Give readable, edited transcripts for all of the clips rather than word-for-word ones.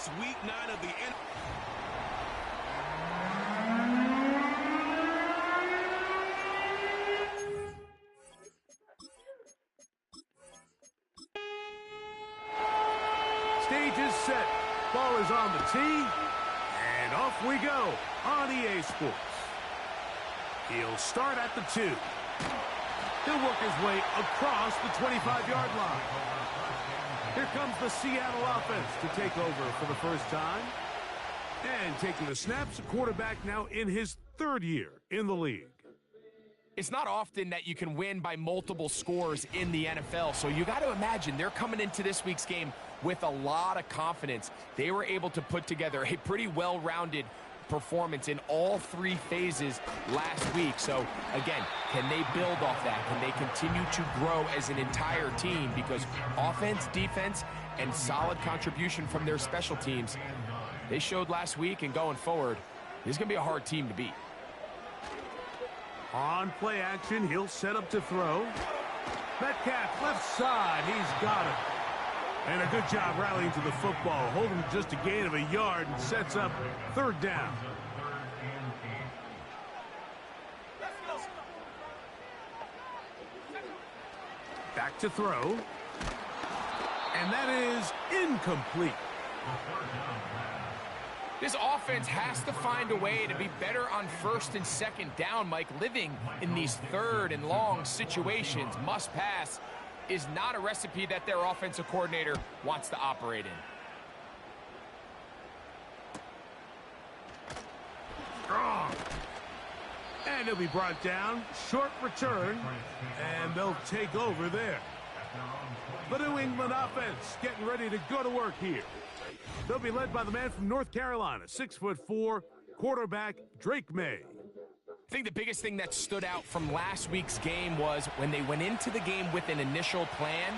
It's week 9 of the NFL. Stage is set. Ball is on the tee. And off we go on EA Sports. He'll start at the 2. He'll work his way across the 25-yard line. Here comes the Seattle offense to take over for the first time. And taking the snaps, a quarterback now in his 3rd year in the league. It's not often that you can win by multiple scores in the NFL, so you got to imagine they're coming into this week's game with a lot of confidence. They were able to put together a pretty well-rounded performance in all 3 phases last week. So, again, can they build off that? Can they continue to grow as an entire team? Because offense, defense, and solid contribution from their special teams, they showed last week, and going forward, this is going to be a hard team to beat. On play action, he'll set up to throw. Metcalf, left side, he's got it. And a good job rallying to the football, holding just a gain of a yard and sets up 3rd down. Back to throw. And that is incomplete. This offense has to find a way to be better on 1st and 2nd down, Mike. Living in these 3rd and long situations, must pass, is not a recipe that their offensive coordinator wants to operate in. Strong. And he'll be brought down. Short return. And they'll take over there. The New England offense getting ready to go to work here. They'll be led by the man from North Carolina, 6'4", quarterback Drake May. I think the biggest thing that stood out from last week's game was when they went into the game with an initial plan,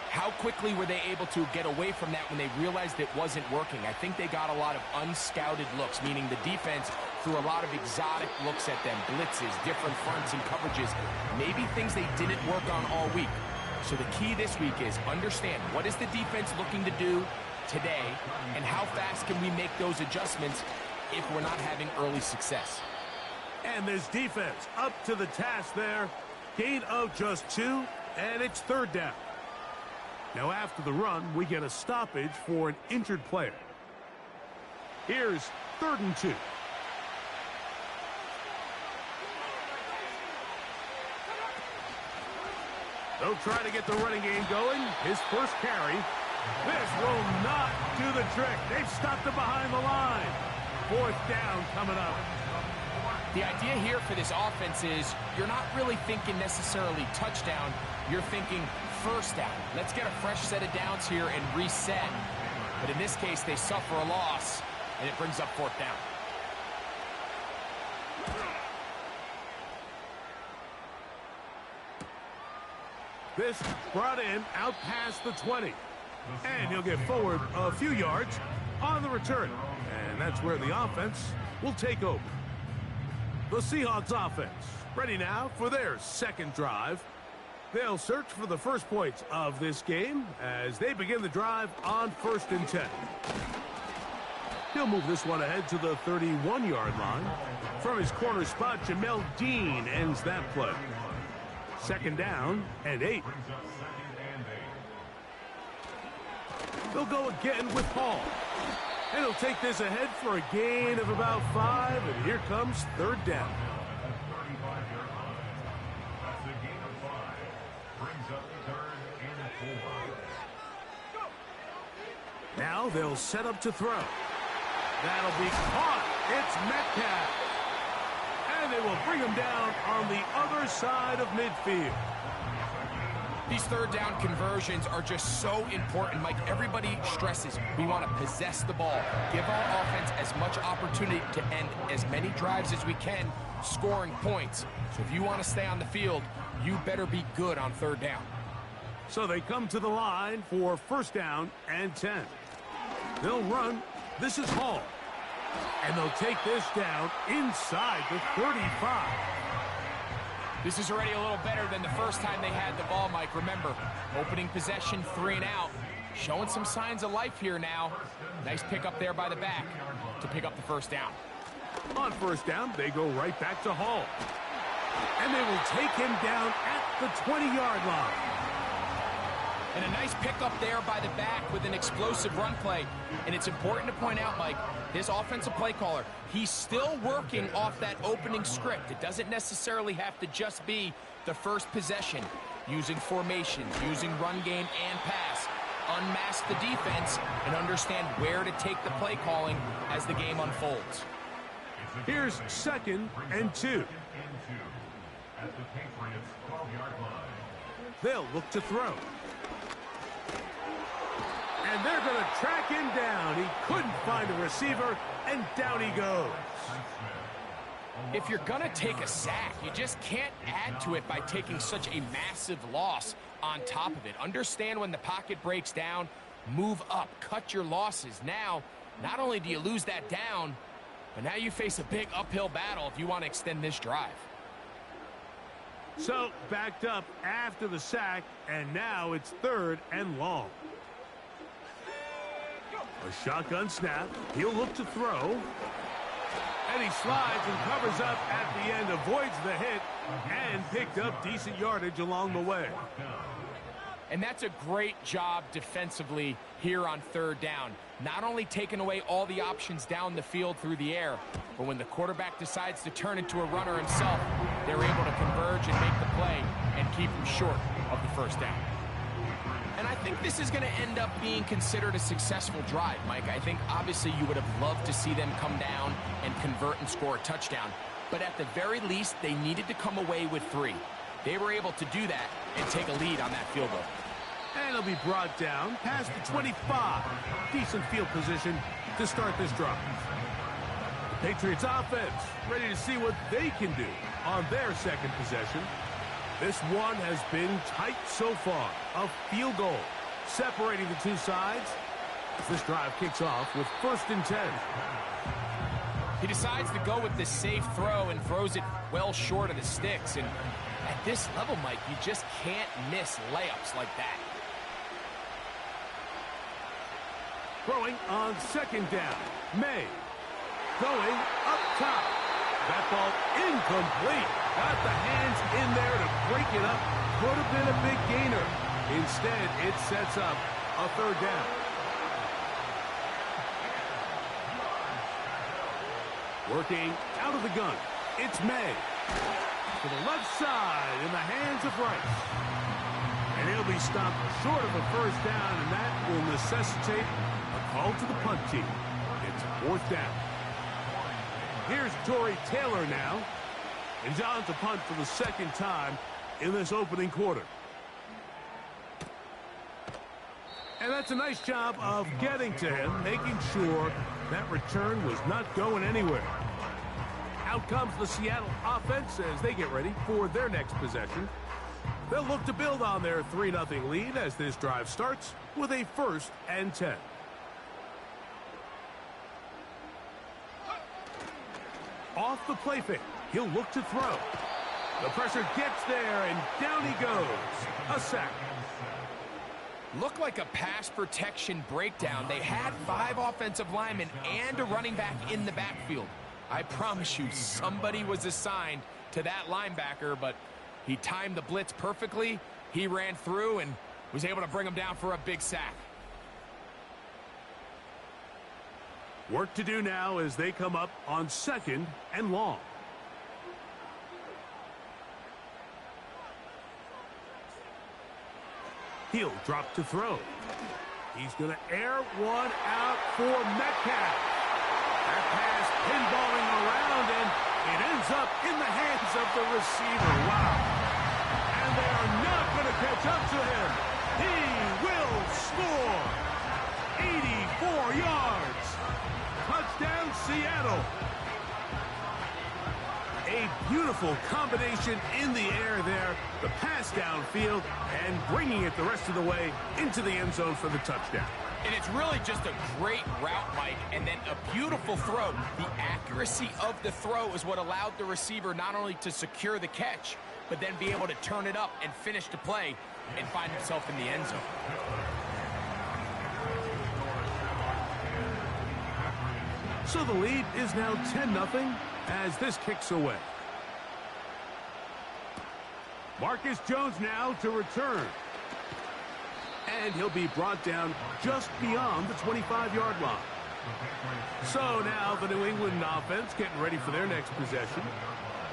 how quickly were they able to get away from that when they realized it wasn't working? I think they got a lot of unscouted looks, meaning the defense threw a lot of exotic looks at them, blitzes, different fronts and coverages, maybe things they didn't work on all week. So the key this week is understand what is the defense looking to do today, and how fast can we make those adjustments if we're not having early success. And this defense up to the task there. Gain of just 2, and it's 3rd down. Now after the run, we get a stoppage for an injured player. Here's 3rd and 2. They'll try to get the running game going. His first carry. This will not do the trick. They've stopped him behind the line. 4th down coming up. The idea here for this offense is you're not really thinking necessarily touchdown. You're thinking 1st down. Let's get a fresh set of downs here and reset. But in this case, they suffer a loss, and it brings up 4th down. This brought in out past the 20. And he'll get forward a few yards on the return. And that's where the offense will take over. The Seahawks offense ready now for their 2nd drive. They'll search for the first points of this game as they begin the drive on 1st and 10. He'll move this one ahead to the 31-yard line. From his corner spot, Jamel Dean ends that play. 2nd down and 8. They'll go again with Hall. And he'll take this ahead for a gain of about 5, and here comes 3rd down. Now they'll set up to throw. That'll be caught. It's Metcalf. And they will bring him down on the other side of midfield. These 3rd down conversions are just so important, Mike. Everybody stresses we want to possess the ball, give our offense as much opportunity to end as many drives as we can, scoring points. So if you want to stay on the field, you better be good on 3rd down. So they come to the line for 1st down and 10. They'll run. This is Hall. And they'll take this down inside the 35. This is already a little better than the first time they had the ball, Mike. Remember, opening possession, 3 and out. Showing some signs of life here now. Nice pick up there by the back to pick up the first down. On first down, they go right back to Hall. And they will take him down at the 20-yard line. And a nice pickup there by the back with an explosive run play. And it's important to point out, Mike, this offensive play caller, he's still working off that opening script. It doesn't necessarily have to just be the first possession. Using formations, using run game and pass. Unmask the defense and understand where to take the play calling as the game unfolds. Here's 2nd and 2. They'll look to throw. And they're going to track him down. He couldn't find a receiver, and down he goes. If you're going to take a sack, you just can't add to it by taking such a massive loss on top of it. Understand when the pocket breaks down, move up, cut your losses. Now, not only do you lose that down, but now you face a big uphill battle if you want to extend this drive. So, backed up after the sack, and now it's 3rd and long. A shotgun snap. He'll look to throw. And he slides and covers up at the end, avoids the hit, and picked up decent yardage along the way. And that's a great job defensively here on 3rd down. Not only taking away all the options down the field through the air, but when the quarterback decides to turn into a runner himself, they're able to converge and make the play and keep him short of the first down. And I think this is going to end up being considered a successful drive, Mike. I think obviously you would have loved to see them come down and convert and score a touchdown. But at the very least, they needed to come away with 3. They were able to do that and take a lead on that field goal. And he'll be brought down past the 25. Decent field position to start this drive. The Patriots offense ready to see what they can do on their second possession. This one has been tight so far. A field goal separating the two sides as this drive kicks off with 1st and 10. He decides to go with the safe throw and throws it well short of the sticks. And at this level, Mike, you just can't miss layups like that. Throwing on 2nd down. May going up top. That ball incomplete. Got the hands in there to break it up. Could have been a big gainer. Instead, it sets up a 3rd down. Working out of the gun. It's May. To the left side in the hands of Rice. And he'll be stopped short of a 1st down, and that will necessitate a call to the punt team. It's 4th down. Here's Torrey Taylor now. And he's on to punt for the 2nd time in this opening quarter. And that's a nice job of getting to him, making sure that return was not going anywhere. Out comes the Seattle offense as they get ready for their next possession. They'll look to build on their 3-0 lead as this drive starts with a 1st and 10. Off the play fake, he'll look to throw. The pressure gets there, and down he goes. A sack. Looked like a pass protection breakdown. They had 5 offensive linemen and a running back in the backfield. I promise you, somebody was assigned to that linebacker, but he timed the blitz perfectly. He ran through and was able to bring him down for a big sack. Work to do now as they come up on 2nd and long. He'll drop to throw. He's going to air one out for Metcalf. That pass pinballing around, and it ends up in the hands of the receiver. Wow. And they are not going to catch up to him. He will score. 84 yards. Touchdown, Seattle. A beautiful combination in the air there. The pass downfield and bringing it the rest of the way into the end zone for the touchdown. And it's really just a great route, Mike, and then a beautiful throw. The accuracy of the throw is what allowed the receiver not only to secure the catch, but then be able to turn it up and finish the play and find himself in the end zone. So the lead is now 10-0 as this kicks away. Marcus Jones now to return. And he'll be brought down just beyond the 25-yard line. So now the New England offense getting ready for their next possession.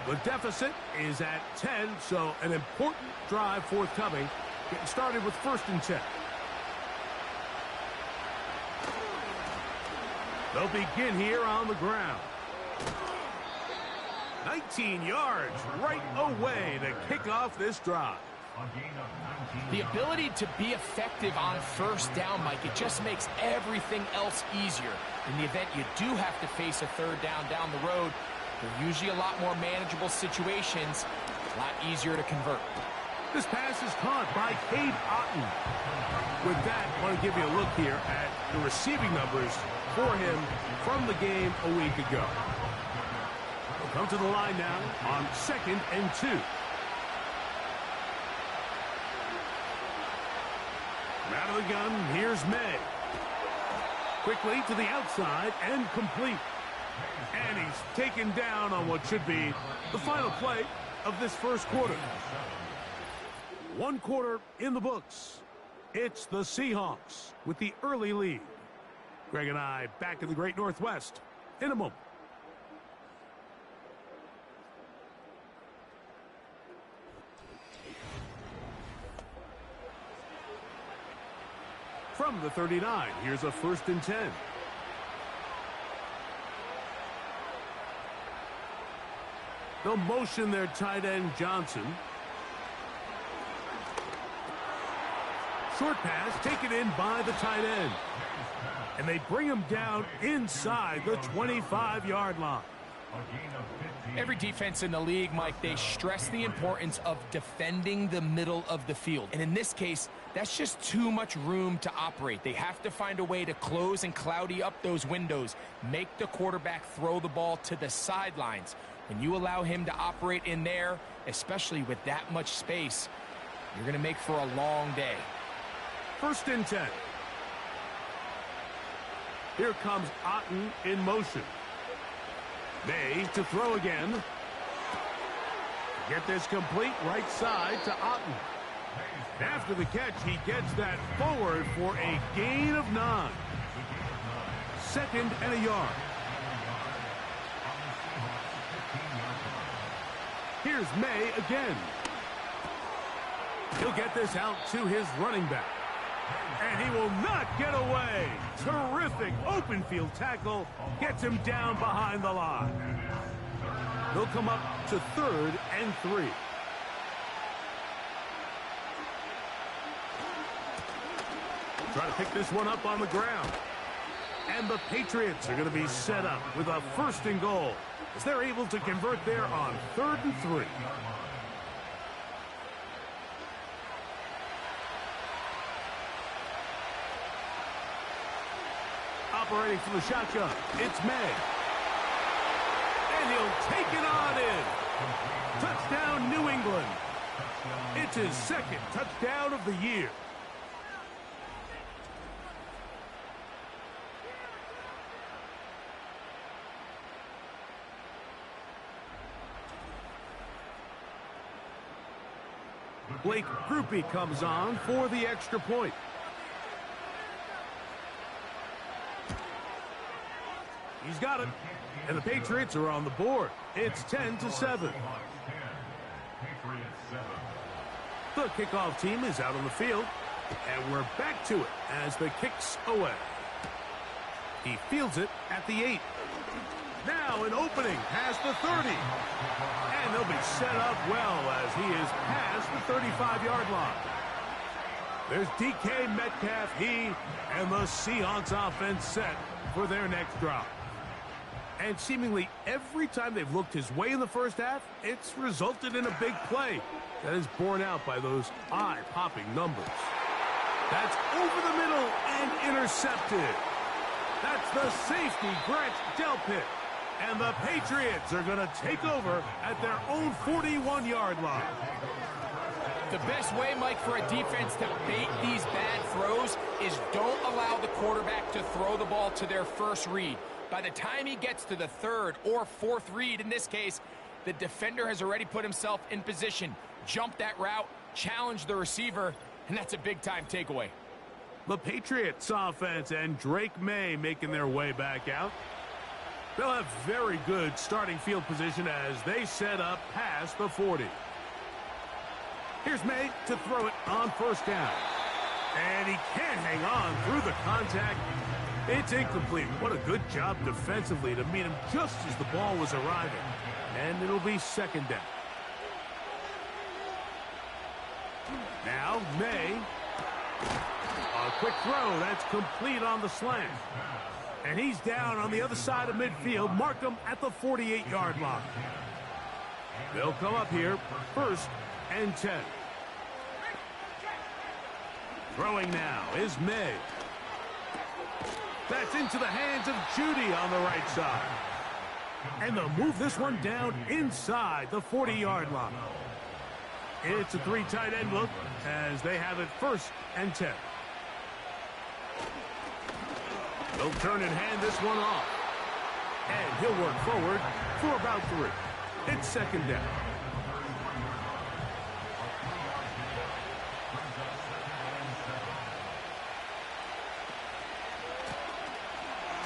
The deficit is at 10, so an important drive forthcoming. Getting started with 1st and 10. They'll begin here on the ground. 19 yards right away to kick off this drive. The ability to be effective on 1st down, Mike, it just makes everything else easier. In the event you do have to face a 3rd down the road, they're usually a lot more manageable situations, a lot easier to convert. This pass is caught by Cade Otton. With that, I want to give you a look here at the receiving numbers for him from the game a week ago. We'll come to the line now on 2nd and 2. Out of the gun, here's May. Quickly to the outside and complete. And he's taken down on what should be the final play of this 1st quarter. 1 quarter in the books. It's the Seahawks with the early lead. Greg and I back in the Great Northwest in a moment. From the 39, here's a 1st and 10. They'll motion their tight end Johnson. Short pass taken in by the tight end. And they bring him down inside the 25-yard line. Every defense in the league, Mike, they stress the importance of defending the middle of the field. And in this case, that's just too much room to operate. They have to find a way to close and cloudy up those windows, make the quarterback throw the ball to the sidelines. When you allow him to operate in there, especially with that much space, you're going to make for a long day. 1st and 10. Here comes Otton in motion. May to throw again. Get this complete right side to Otton. After the catch, he gets that forward for a gain of 9. 2nd and a yard. Here's May again. He'll get this out to his running back. And he will not get away. Terrific open field tackle. Gets him down behind the line. He'll come up to 3rd and 3. Try to pick this one up on the ground. And the Patriots are going to be set up with a 1st and goal as they're able to convert there on 3rd and 3. Operating from the shotgun, it's May. And he'll take it on in. Touchdown, New England. It's his 2nd touchdown of the year. Blake Groupie comes on for the extra point. He's got it. And the Patriots are on the board. It's 10-7. The kickoff team is out on the field. And we're back to it as the kick's away. He fields it at the 8. Now an opening past the 30. And they'll be set up well as he is past the 35-yard line. There's DK Metcalf. He and the Seahawks offense set for their next drive. And seemingly every time they've looked his way in the first half, it's resulted in a big play that is borne out by those eye-popping numbers. That's over the middle and intercepted. That's the safety, Grant Delpit. And the Patriots are going to take over at their own 41-yard line. The best way, Mike, for a defense to bait these bad throws is don't allow the quarterback to throw the ball to their first read. By the time he gets to the third or fourth read, in this case, the defender has already put himself in position, jumped that route, challenged the receiver, and that's a big-time takeaway. The Patriots offense and Drake May making their way back out. They'll have very good starting field position as they set up past the 40. Here's May to throw it on first down. And he can't hang on through the contact. It's incomplete. What a good job defensively to meet him just as the ball was arriving. And it'll be second down. Now, May. A quick throw. That's complete on the slant. And he's down on the other side of midfield. Mark him at the 48-yard line. They'll come up here, 1st and 10. Throwing now is May. That's into the hands of Judy on the right side. And they'll move this one down inside the 40-yard line. It's a 3 tight end look as they have it 1st and 10. They'll turn and hand this one off. And he'll work forward for about 3. It's second down.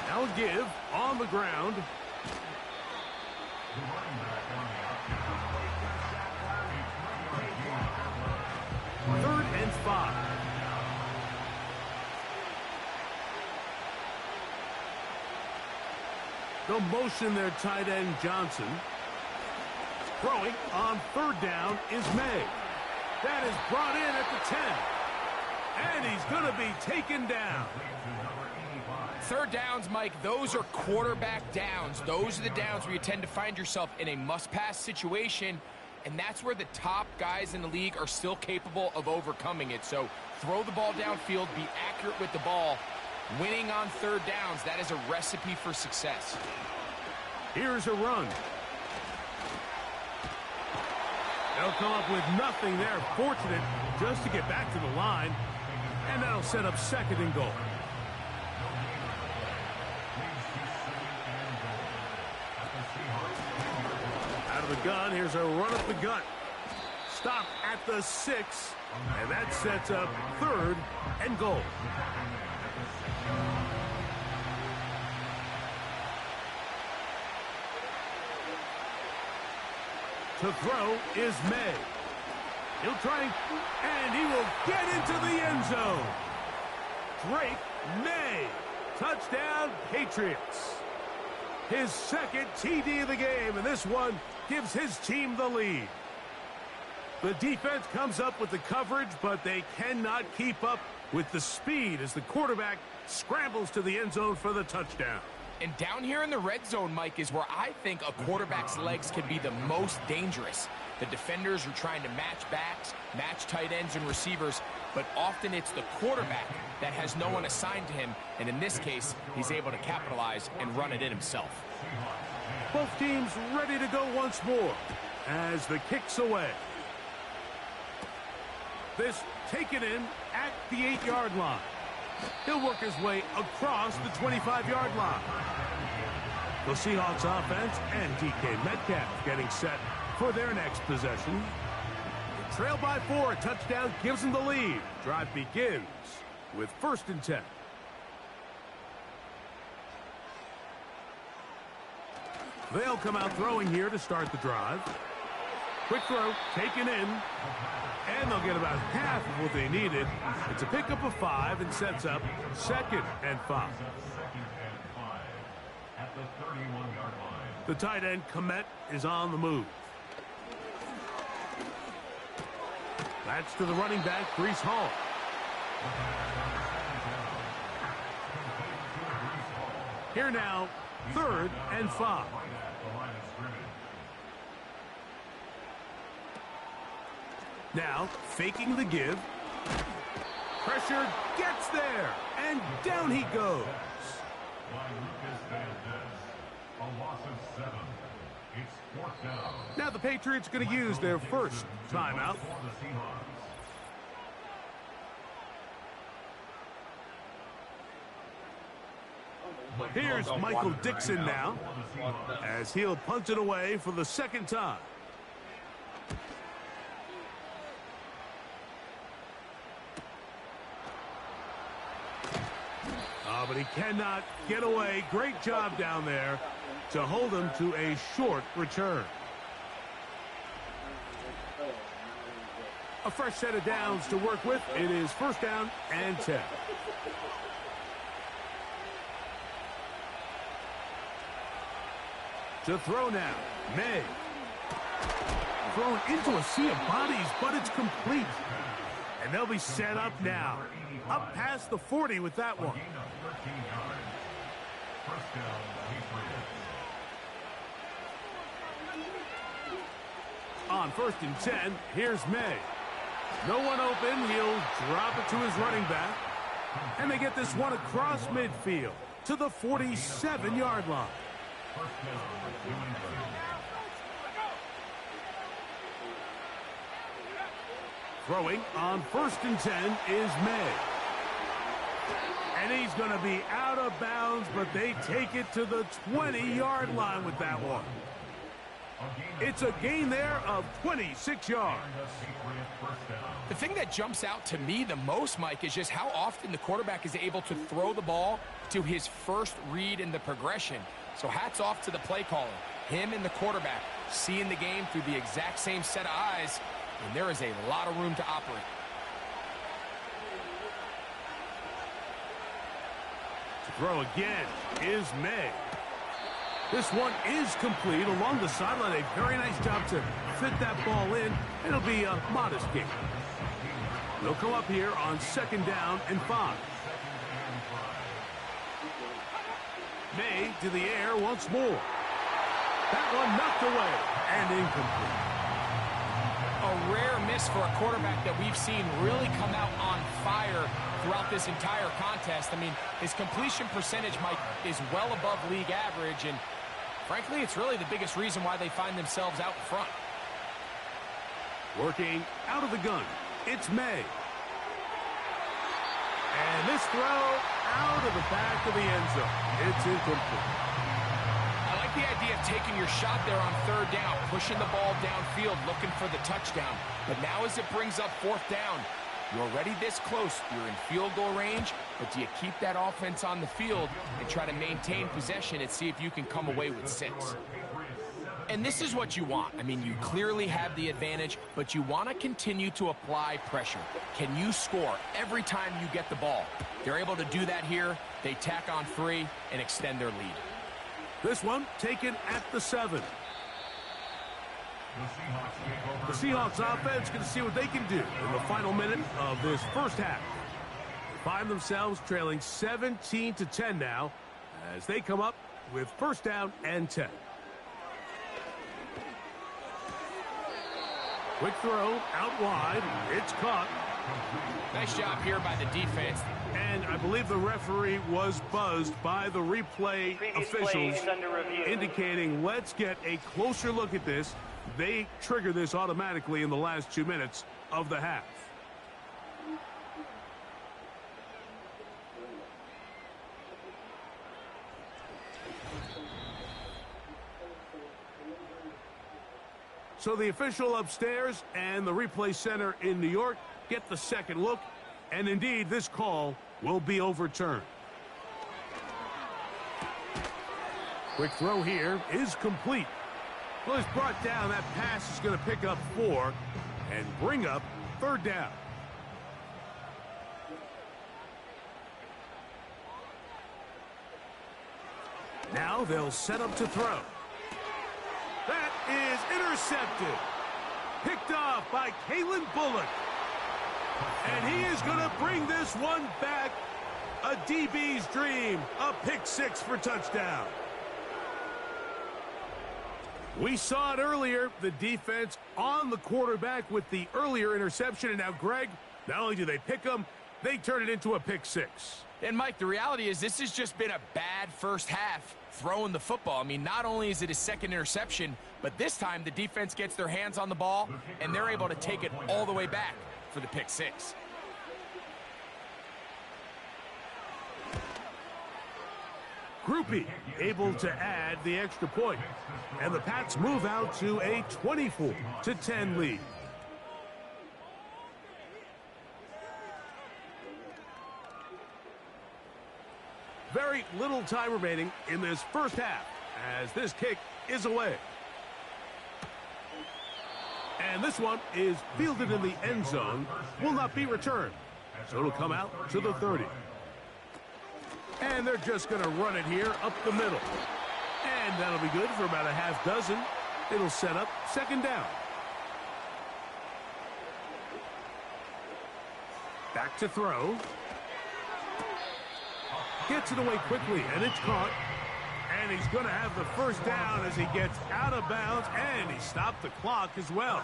Now a give on the ground. Third and 5. They'll motion their tight end Johnson. Throwing on 3rd down is May. That is brought in at the 10. And he's going to be taken down. 3rd downs, Mike, those are quarterback downs. Those are the downs where you tend to find yourself in a must-pass situation, and that's where the top guys in the league are still capable of overcoming it. So throw the ball downfield, be accurate with the ball. Winning on 3rd downs, that is a recipe for success. Here's a run. They'll come up with nothing there. Fortunate just to get back to the line, and that'll set up 2nd and goal. Out of the gun, here's a run up the gut. Stop at the 6, and that sets up 3rd and goal. To throw is May. He'll try, and he will get into the end zone. Drake May. Touchdown, Patriots. His 2nd TD of the game, and this one gives his team the lead. The defense comes up with the coverage, but they cannot keep up with the speed as the quarterback scrambles to the end zone for the touchdown. And down here in the red zone, Mike, is where I think a quarterback's legs can be the most dangerous. The defenders are trying to match backs, match tight ends and receivers, but often it's the quarterback that has no one assigned to him, and in this case, he's able to capitalize and run it in himself. Both teams ready to go once more as the kick's away. This taken in at the 8-yard line. He'll work his way across the 25-yard line. The Seahawks offense and DK Metcalf getting set for their next possession. They trail by 4. A touchdown gives them the lead. Drive begins with 1st and 10. They'll come out throwing here to start the drive. Quick throw, taken in. And they'll get about half of what they needed. It's a pickup of 5 and sets up 2nd and 5. The tight end, Komet, is on the move. That's to the running back, Breece Hall. Here now, 3rd and 5. Now, faking the give. Pressure gets there, and down he goes. Now the Patriots going to use their first timeout. Here's Michael Dixon now, as he'll punt it away for the second time. But he cannot get away. Great job down there to hold him to a short return. A fresh set of downs to work with. It is first down and 10. To throw now, May. Thrown into a sea of bodies, but it's complete. And they'll be set up now. Up past the 40 with that one. On first and 10, here's May. No one open. He'll drop it to his running back. And they get this one across midfield to the 47-yard line. Throwing on first and 10 is May. And he's going to be out of bounds, but they take it to the 20-yard line with that one. It's a gain there of 26 yards. The thing that jumps out to me the most, Mike, is just how often the quarterback is able to throw the ball to his first read in the progression. So hats off to the play caller. Him and the quarterback seeing the game through the exact same set of eyes, and there is a lot of room to operate. To throw again is May. This one is complete along the sideline. A very nice job to fit that ball in. It'll be a modest gain. They'll come up here on second down and 5. May to the air once more. That one knocked away and incomplete. A rare miss for a quarterback that we've seen really come out on fire throughout this entire contest. I mean, his completion percentage, Mike, is well above league average, and frankly, it's really the biggest reason why they find themselves out front. Working out of the gun, it's May. And this throw out of the back of the end zone. It's incomplete. I like the idea of taking your shot there on third down, pushing the ball downfield, looking for the touchdown. But now as it brings up fourth down, you're already this close. You're in field goal range, but do you keep that offense on the field and try to maintain possession and see if you can come away with 6? And this is what you want. I mean, you clearly have the advantage, but you want to continue to apply pressure. Can you score every time you get the ball? They're able to do that here. They tack on 3 and extend their lead. This one taken at the 7. The Seahawks offense going to see what they can do in the final minute of this first half. They find themselves trailing 17-10 now as they come up with first down and 10. Quick throw out wide. It's caught. Nice job here by the defense. And I believe the referee was buzzed by the replay officials indicating let's get a closer look at this. They trigger this automatically in the last 2 minutes of the half. So the official upstairs and the replay center in New York get the second look, and indeed this call will be overturned. Quick throw here is complete. Well, it's brought down. That pass is going to pick up 4 and bring up third down. Now they'll set up to throw. That is intercepted. Picked off by Kalen Bullock. And he is going to bring this one back. A DB's dream. A pick 6 for touchdown. We saw it earlier, the defense on the quarterback with the earlier interception. And now, Greg, not only do they pick him, they turn it into a pick 6. And, Mike, the reality is this has just been a bad first half throwing the football. I mean, not only is it his second interception, but this time the defense gets their hands on the ball, and they're able to take it all the way back for the pick 6. Groupie able to add the extra point. And the Pats move out to a 24-10 lead. Very little time remaining in this first half as this kick is away. And this one is fielded in the end zone, will not be returned. So it'll come out to the 30. And they're just going to run it here up the middle. And that'll be good for about a half dozen. It'll set up second down. Back to throw. Gets it away quickly, and it's caught. And he's going to have the first down as he gets out of bounds, and he stopped the clock as well.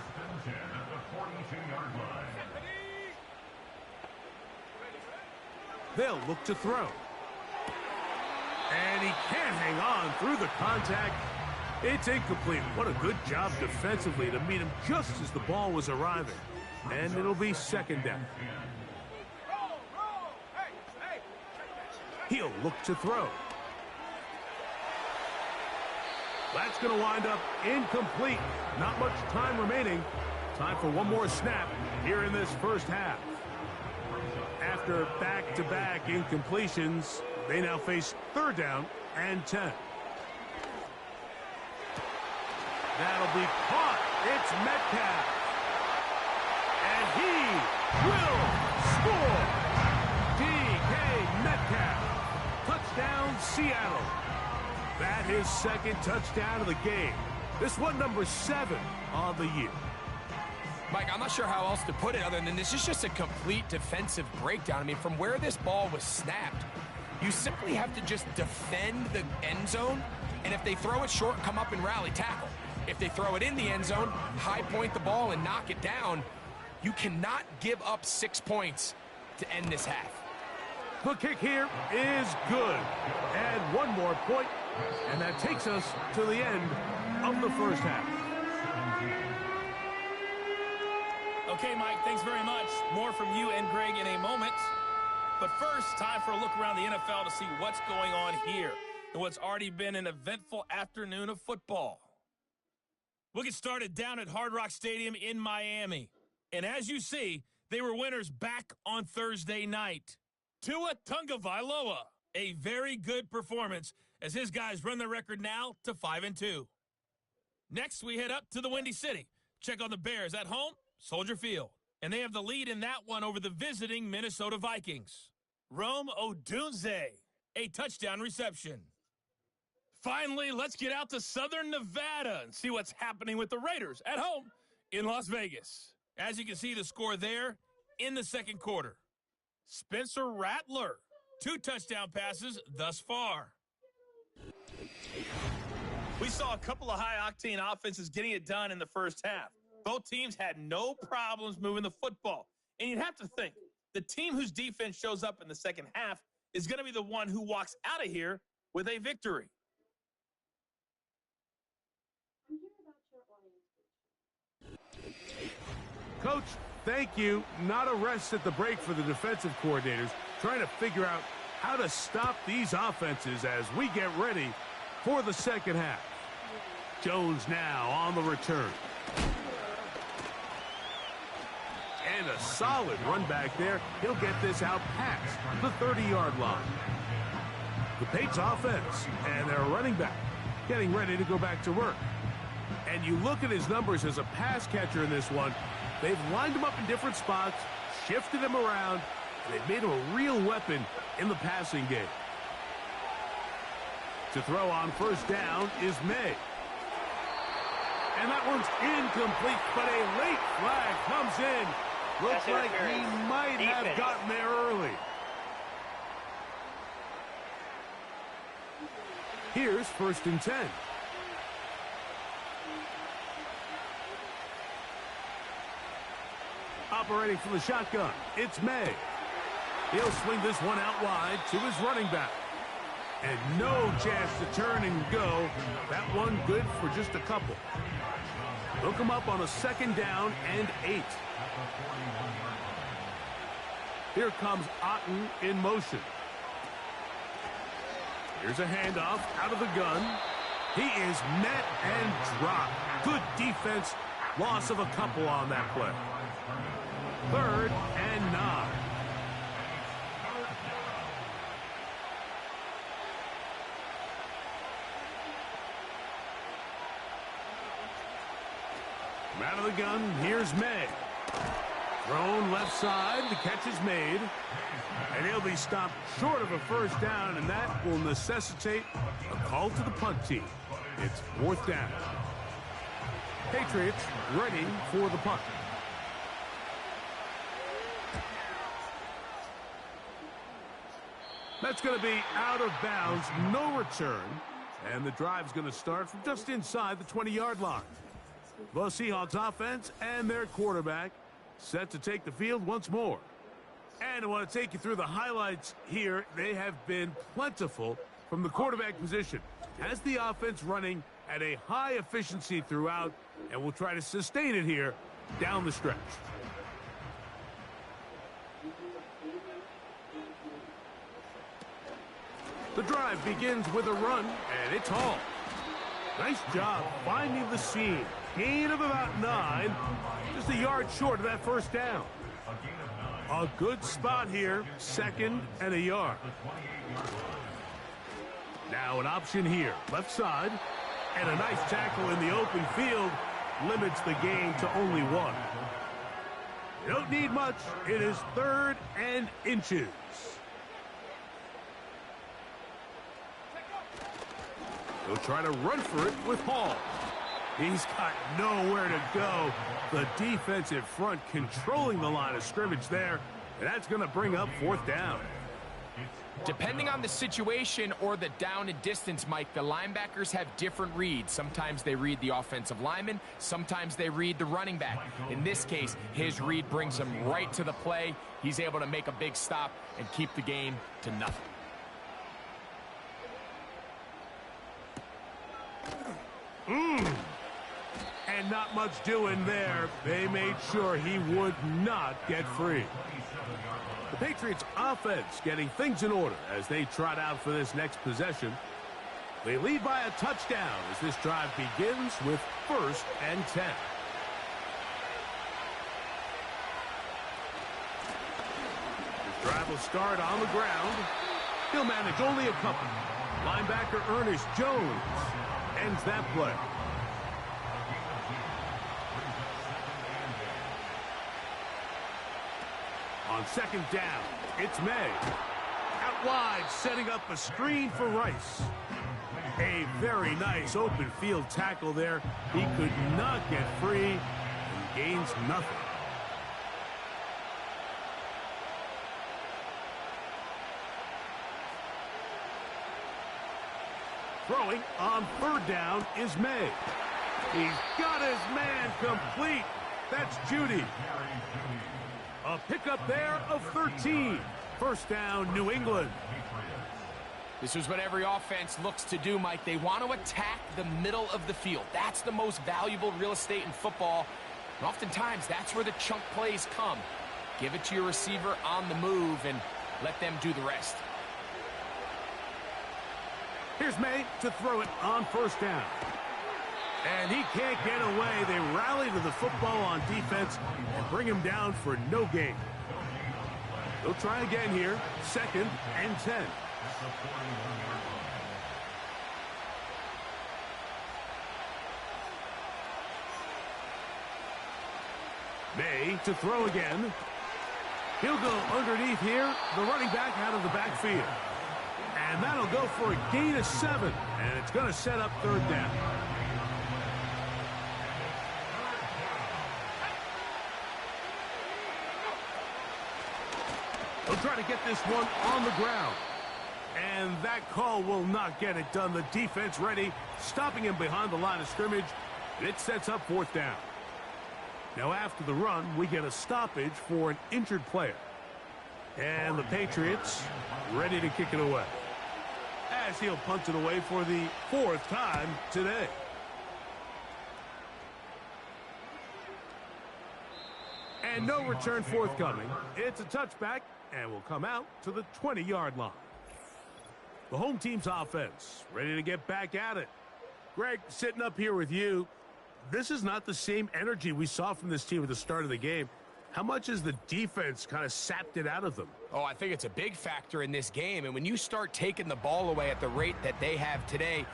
They'll look to throw. And he can't hang on through the contact. It's incomplete. What a good job defensively to meet him just as the ball was arriving. And it'll be second down. He'll look to throw. That's going to wind up incomplete. Not much time remaining. Time for one more snap here in this first half. After back-to-back incompletions, they now face third down and 10. That'll be caught. It's Metcalf. And he will score. DK Metcalf. Touchdown, Seattle. That his second touchdown of the game. This one number 7 on the year. Mike, I'm not sure how else to put it other than this is just a complete defensive breakdown. I mean, from where this ball was snapped, you simply have to just defend the end zone, and if they throw it short, come up and rally tackle. If they throw it in the end zone, high point the ball and knock it down. You cannot give up 6 points to end this half. The kick here is good. And one more point, and that takes us to the end of the first half. Okay, Mike, thanks very much. More from you and Greg in a moment. But first, time for a look around the NFL to see what's going on here and what's already been an eventful afternoon of football. We'll get started down at Hard Rock Stadium in Miami. And as you see, they were winners back on Thursday night. Tua Tagovailoa, a very good performance as his guys run their record now to 5-2. Next, we head up to the Windy City. Check on the Bears at home, Soldier Field. And they have the lead in that one over the visiting Minnesota Vikings. Rome Odunze, a touchdown reception. Finally, let's get out to Southern Nevada and see what's happening with the Raiders at home in Las Vegas. As you can see, the score there in the second quarter. Spencer Rattler, 2 touchdown passes thus far. We saw a couple of high-octane offenses getting it done in the first half. Both teams had no problems moving the football. And you'd have to think, the team whose defense shows up in the second half is going to be the one who walks out of here with a victory. Coach, thank you. Not a rest at the break for the defensive coordinators, trying to figure out how to stop these offenses as we get ready for the second half. Jones now on the return. And a solid run back there. He'll get this out past the 30-yard line. The Patriots offense and their running back getting ready to go back to work. And you look at his numbers as a pass catcher in this one. They've lined him up in different spots, shifted him around, and they've made him a real weapon in the passing game. To throw on first down is May. And that one's incomplete, but a late flag comes in. Looks like he might have gotten there early. Here's first and 10. Operating from the shotgun, it's May. He'll swing this one out wide to his running back. And no chance to turn and go. That one good for just a couple. Hook him up on a second down and 8. Here comes Otten in motion. Here's a handoff out of the gun. He is met and dropped. Good defense. Loss of a couple on that play. 3rd and 9. From out of the gun, here's May. Thrown left side, the catch is made. And he'll be stopped short of a first down, and that will necessitate a call to the punt team. It's 4th down. Patriots ready for the punt. That's going to be out of bounds, no return. And the drive's going to start from just inside the 20-yard line. The Seahawks offense and their quarterback set to take the field once more. And I want to take you through the highlights here. They have been plentiful from the quarterback position. Has the offense running at a high efficiency throughout, and we'll try to sustain it here down the stretch. The drive begins with a run, and it's Hall. Nice job finding the seam. Gain of about 9, just a yard short of that first down. A good spot here, 2nd and a yard. Now an option here, left side, and a nice tackle in the open field limits the gain to only 1. You don't need much. It is 3rd and inches. He'll try to run for it with Hall. He's got nowhere to go. The defensive front controlling the line of scrimmage there. And that's going to bring up 4th down. Depending on the situation or the down and distance, Mike, the linebackers have different reads. Sometimes they read the offensive lineman. Sometimes they read the running back. In this case, his read brings him right to the play. He's able to make a big stop and keep the game to nothing. And not much doing there. They made sure he would not get free. The Patriots offense getting things in order as they trot out for this next possession. They lead by a touchdown as this drive begins with 1st and 10. This drive will start on the ground. He'll manage only a couple. Linebacker Ernest Jones ends that play. On 2nd down, it's May. Out wide, setting up a screen for Rice. A very nice open field tackle there. He could not get free and gains nothing. Throwing on 3rd down is May. He's got his man complete. That's Judy. A pickup there of 13. 1st down, New England. This is what every offense looks to do, Mike. They want to attack the middle of the field. That's the most valuable real estate in football. And oftentimes, that's where the chunk plays come. Give it to your receiver on the move and let them do the rest. Here's May to throw it on 1st down. And he can't get away. They rally to the football on defense and bring him down for no gain. They'll try again here. 2nd and 10. May to throw again. He'll go underneath here. The running back out of the backfield. And that'll go for a gain of 7. And it's going to set up 3rd down. He'll try to get this one on the ground. And that call will not get it done. The defense ready, stopping him behind the line of scrimmage. And it sets up 4th down. Now after the run, we get a stoppage for an injured player. And the Patriots ready to kick it away, as he'll punt it away for the 4th time today. And no return forthcoming. It's a touchback and will come out to the 20-yard line. The home team's offense ready to get back at it. Greg, sitting up here with you, this is not the same energy we saw from this team at the start of the game. How much has the defense kind of sapped it out of them? Oh, I think it's a big factor in this game. And when you start taking the ball away at the rate that they have today,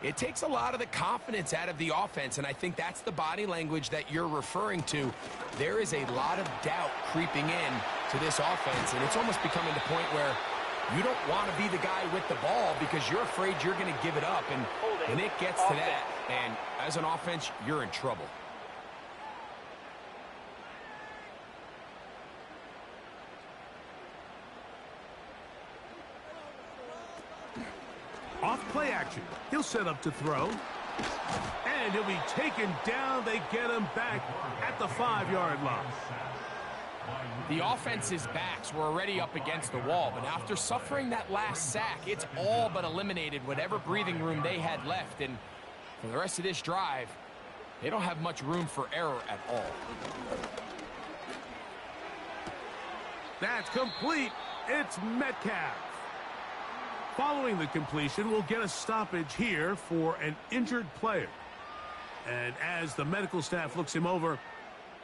it takes a lot of the confidence out of the offense. And I think that's the body language that you're referring to. There is a lot of doubt creeping in to this offense. And it's almost becoming the point where you don't want to be the guy with the ball because you're afraid you're going to give it up. And when it gets to that, and as an offense, you're in trouble. Off play action. He'll set up to throw. And he'll be taken down. They get him back at the 5-yard line. The offense's backs were already up against the wall, but after suffering that last sack, it's all but eliminated whatever breathing room they had left. And for the rest of this drive, they don't have much room for error at all. That's complete. It's Metcalf. Following the completion, we'll get a stoppage here for an injured player. And as the medical staff looks him over,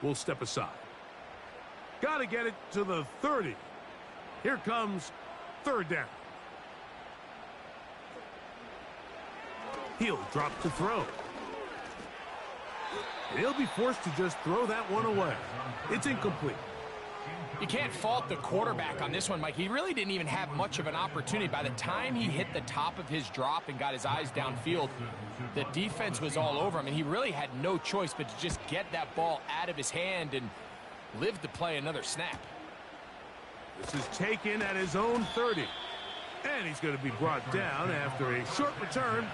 we'll step aside. Got to get it to the 30. Here comes third down. He'll drop to throw. He'll be forced to just throw that one away. It's incomplete. You can't fault the quarterback on this one, Mike. He really didn't even have much of an opportunity. By the time he hit the top of his drop and got his eyes downfield, the defense was all over him, and he really had no choice but to just get that ball out of his hand and live to play another snap. This is taken at his own 30. And he's going to be brought down after a short return,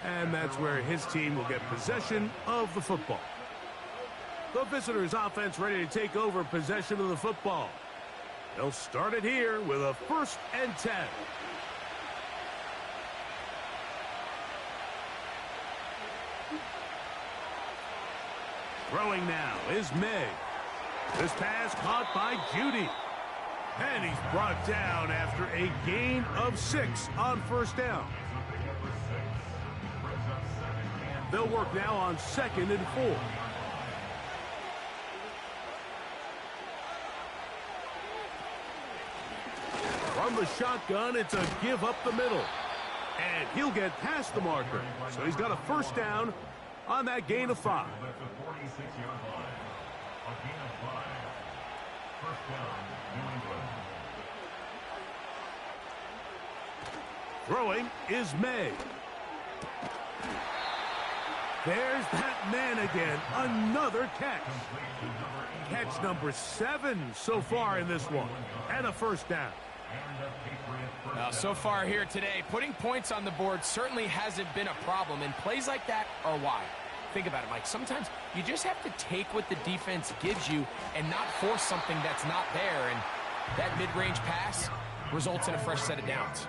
and that's where his team will get possession of the football. The visitors' offense ready to take over possession of the football. They'll start it here with a 1st and 10. Throwing now is May. This pass caught by Judy. And he's brought down after a gain of 6 on 1st down. They'll work now on 2nd and 4. From the shotgun, it's a give up the middle. And he'll get past the marker. So he's got a 1st down on that gain of 5. Throwing is May. There's that man again. Another catch. Catch number 7 so far in this one. And a 1st down. So far here today, putting points on the board certainly hasn't been a problem, and plays like that are why. Think about it, Mike. Sometimes you just have to take what the defense gives you and not force something that's not there, and that mid-range pass results in a fresh set of downs.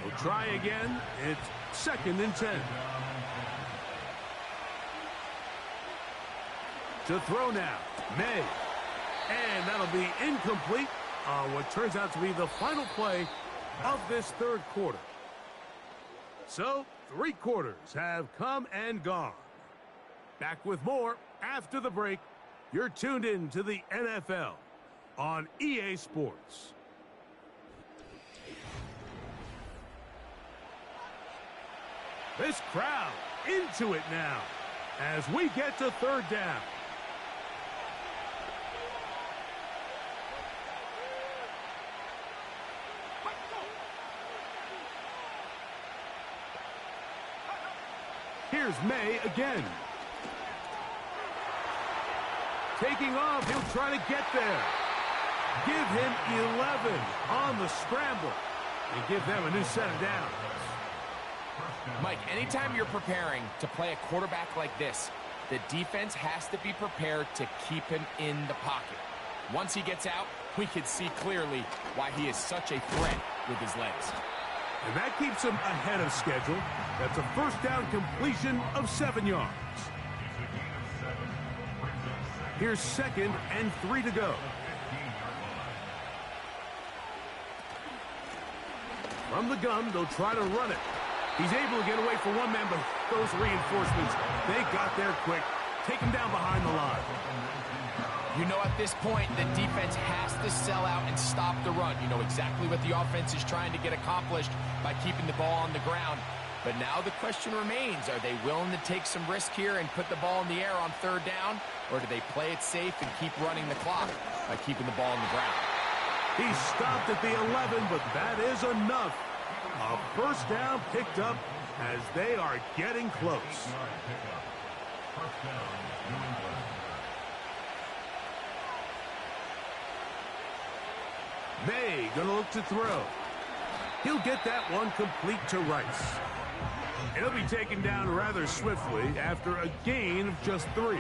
We'll try again. It's 2nd and 10. To throw now, May. And that'll be incomplete on what turns out to be the final play of this 3rd quarter. So, 3 quarters have come and gone. Back with more after the break. You're tuned in to the NFL on EA Sports. This crowd into it now as we get to 3rd down. Here's May again. Taking off, he'll try to get there. Give him 11 on the scramble and give them a new set of downs. Mike, anytime you're preparing to play a quarterback like this, the defense has to be prepared to keep him in the pocket. Once he gets out, we can see clearly why he is such a threat with his legs. And that keeps him ahead of schedule. That's a 1st down completion of 7 yards. Here's 2nd and 3 to go. From the gun, they'll try to run it. He's able to get away from one man, but those reinforcements, they got there quick. Take him down behind the line. You know, at this point, the defense has to sell out and stop the run. You know exactly what the offense is trying to get accomplished by keeping the ball on the ground. But now the question remains, are they willing to take some risk here and put the ball in the air on third down? Or do they play it safe and keep running the clock by keeping the ball on the ground? He stopped at the 11, but that is enough. A first down picked up as they are getting close. May gonna look to throw. He'll get that one complete to Rice. It'll be taken down rather swiftly after a gain of just 3.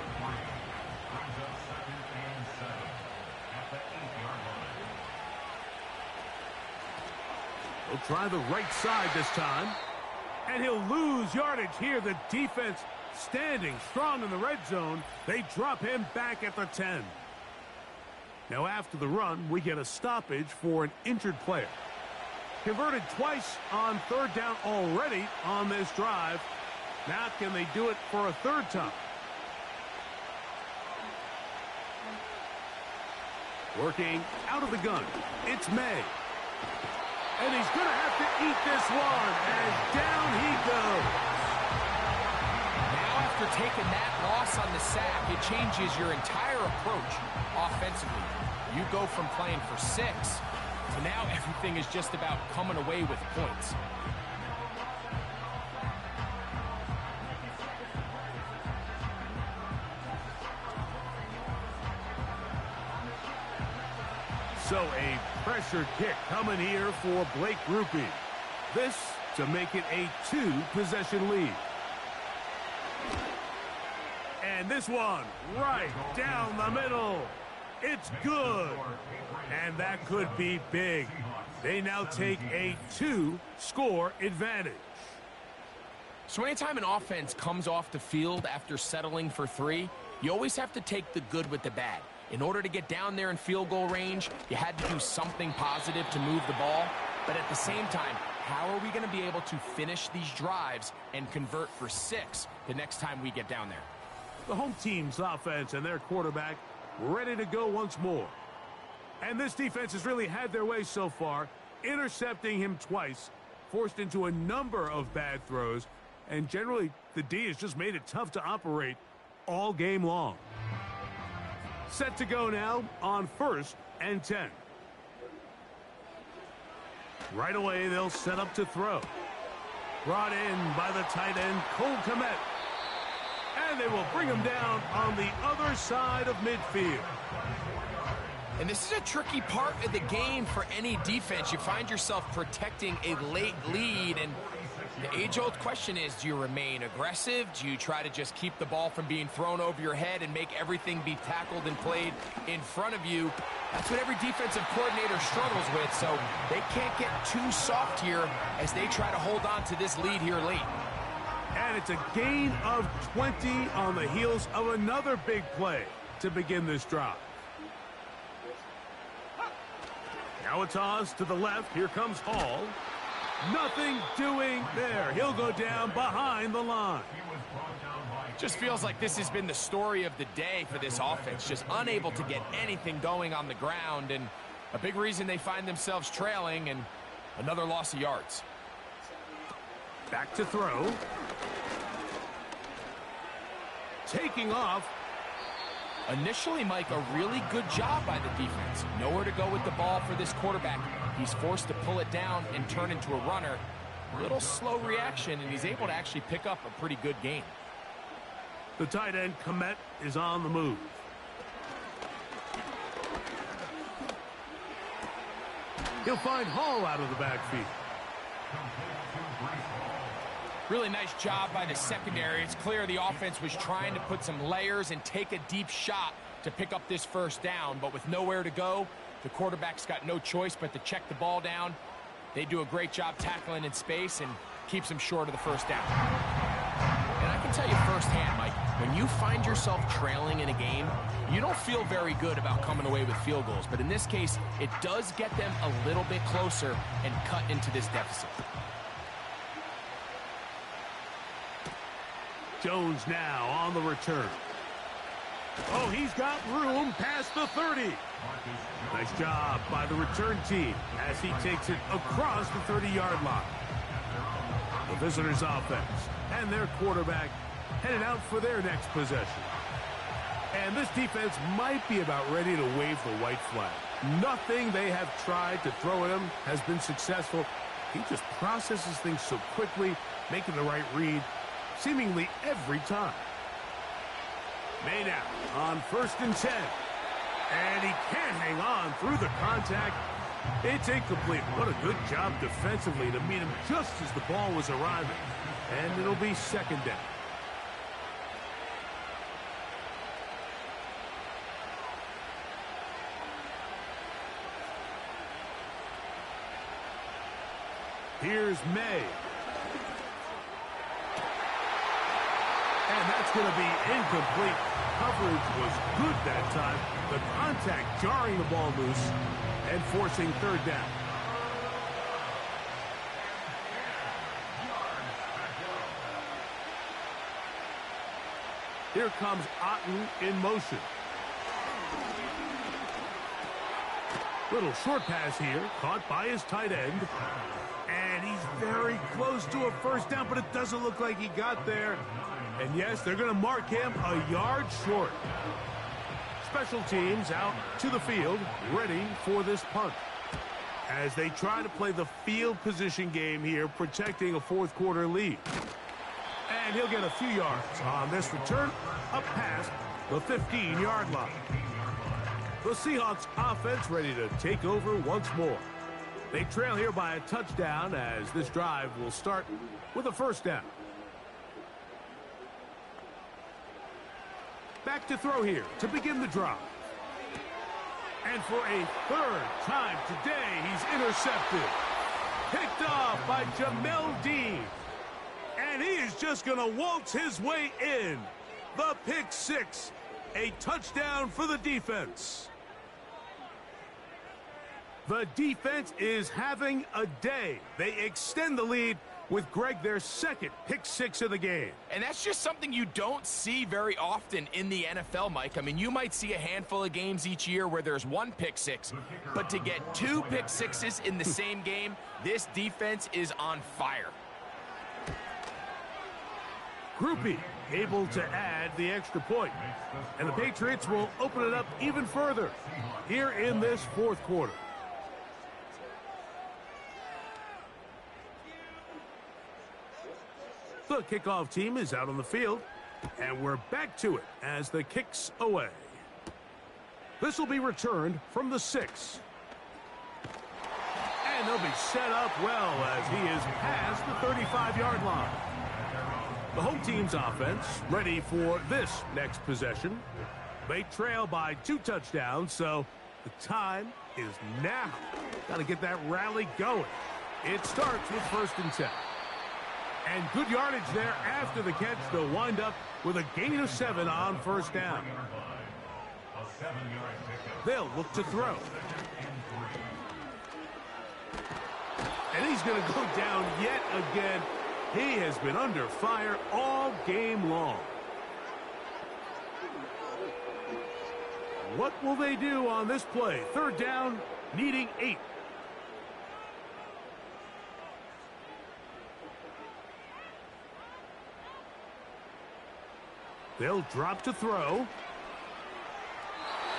He'll try the right side this time. And he'll lose yardage here. The defense standing strong in the red zone. They drop him back at the 10. Now after the run, we get a stoppage for an injured player. Converted twice on third down already on this drive. Now can they do it for a third time? Working out of the gun. It's May. And he's going to have to eat this one as down he goes. Now after taking that loss on the sack, it changes your entire approach offensively. You go from playing for 6 to now everything is just about coming away with points. So a pressure kick coming here for Blake Grupe. This to make it a 2-possession lead. And this one right down the middle. It's good. And that could be big. They now take a 2-score advantage. So anytime an offense comes off the field after settling for 3, you always have to take the good with the bad. In order to get down there in field goal range, you had to do something positive to move the ball. But at the same time, how are we going to be able to finish these drives and convert for 6 the next time we get down there? The home team's offense and their quarterback ready to go once more. And this defense has really had their way so far, intercepting him twice, forced into a number of bad throws, and generally the D has just made it tough to operate all game long. Set to go now on 1st and 10. Right away, they'll set up to throw. Brought in by the tight end, Cole Kmet. And they will bring him down on the other side of midfield. And this is a tricky part of the game for any defense. You find yourself protecting a late lead, and the age-old question is, do you remain aggressive? Do you try to just keep the ball from being thrown over your head and make everything be tackled and played in front of you? That's what every defensive coordinator struggles with, so they can't get too soft here as they try to hold on to this lead here late. And it's a gain of 20 on the heels of another big play to begin this drive. Now a toss to the left. Here comes Hall. Nothing doing there. He'll go down behind the line. Just feels like this has been the story of the day for this offense. Just unable to get anything going on the ground, and a big reason they find themselves trailing, and another loss of yards. Back to throw. Taking off. Initially, Mike, a really good job by the defense. Nowhere to go with the ball for this quarterback. He's forced to pull it down and turn into a runner. A little slow reaction, and he's able to actually pick up a pretty good gain. The tight end, Kmet, is on the move. He'll find Hall out of the backfield. Really nice job by the secondary. It's clear the offense was trying to put some layers and take a deep shot to pick up this first down, but with nowhere to go, the quarterback's got no choice but to check the ball down. They do a great job tackling in space and keeps them short of the first down. And I can tell you firsthand, Mike, when you you find yourself trailing in a game, you don't feel very good about coming away with field goals. But in this case, it does get them a little bit closer and cut into this deficit. Jones now on the return. Oh, he's got room past the 30. Nice job by the return team as he takes it across the 30-yard line. The visitors' offense and their quarterback headed out for their next possession. And this defense might be about ready to wave the white flag. Nothing they have tried to throw at him has been successful. He just processes things so quickly, making the right read seemingly every time. Made out on 1st and 10. And he can't hang on through the contact. It's incomplete. What a good job defensively to meet him just as the ball was arriving. And it'll be 2nd down. Here's May. And that's going to be incomplete. Coverage was good that time. The contact jarring the ball loose and forcing 3rd down. Here comes Otten in motion. Little short pass here, caught by his tight end. And he's very close to a 1st down, but it doesn't look like he got there. And yes, they're going to mark him a yard short. Special teams out to the field, ready for this punt. As they try to play the field position game here, protecting a 4th quarter lead. And he'll get a few yards on this return, up past the 15-yard line. The Seahawks offense ready to take over once more. They trail here by a touchdown as this drive will start with a 1st down. Back to throw here to begin the drive. And for a 3rd time today, he's intercepted. Picked off by Jamel Dean. And he is just going to waltz his way in. The pick 6. A touchdown for the defense. The defense is having a day. They extend the lead with Greg, their 2nd pick 6 of the game. And that's just something you don't see very often in the NFL, Mike. I mean, you might see a handful of games each year where there's 1 pick 6, but to get 2 pick 6s in the same game, this defense is on fire. Groupie able to add the extra point. And the Patriots will open it up even further here in this 4th quarter. The kickoff team is out on the field, and we're back to it as the kick's away. This will be returned from the 6. And they'll be set up well as he is past the 35-yard line. The home team's offense ready for this next possession. They trail by 2 touchdowns, so the time is now. Got to get that rally going. It starts with 1st and 10. And good yardage there after the catch. They'll wind up with a gain of 7 on 1st down. They'll look to throw. And he's going to go down yet again. He has been under fire all game long. What will they do on this play? 3rd down, needing 8. They'll drop to throw.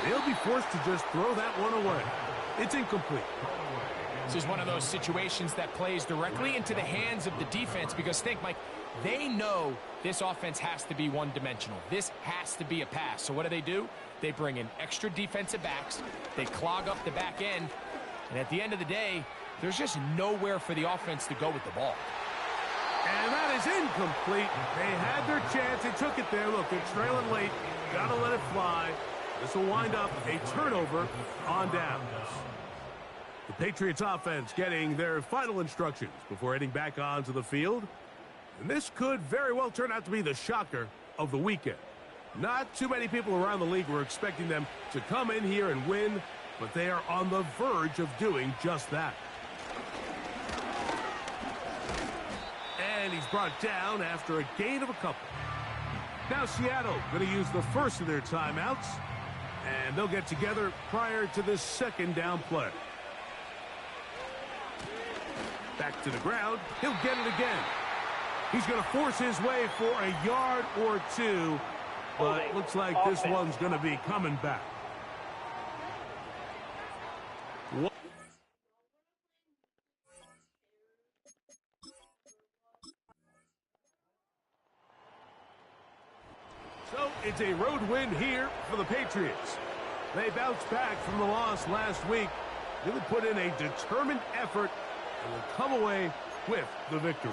They'll be forced to just throw that one away. It's incomplete. This is one of those situations that plays directly into the hands of the defense because, think, Mike, they know this offense has to be one-dimensional. This has to be a pass. So what do? They bring in extra defensive backs. They clog up the back end. And at the end of the day, there's just nowhere for the offense to go with the ball. And that is incomplete. They had their chance. They took it there. Look, they're trailing late. Got to let it fly. This will wind up a turnover on downs. The Patriots offense getting their final instructions before heading back onto the field. And this could very well turn out to be the shocker of the weekend. Not too many people around the league were expecting them to come in here and win, but they are on the verge of doing just that. And he's brought down after a gain of a couple. Now Seattle going to use the first of their timeouts, and they'll get together prior to this second down play. Back to the ground. He'll get it again. He's going to force his way for a yard or two, but looks like this one's going to be coming back. So it's a road win here for the Patriots. They bounced back from the loss last week, really put in a determined effort, and will come away with the victory.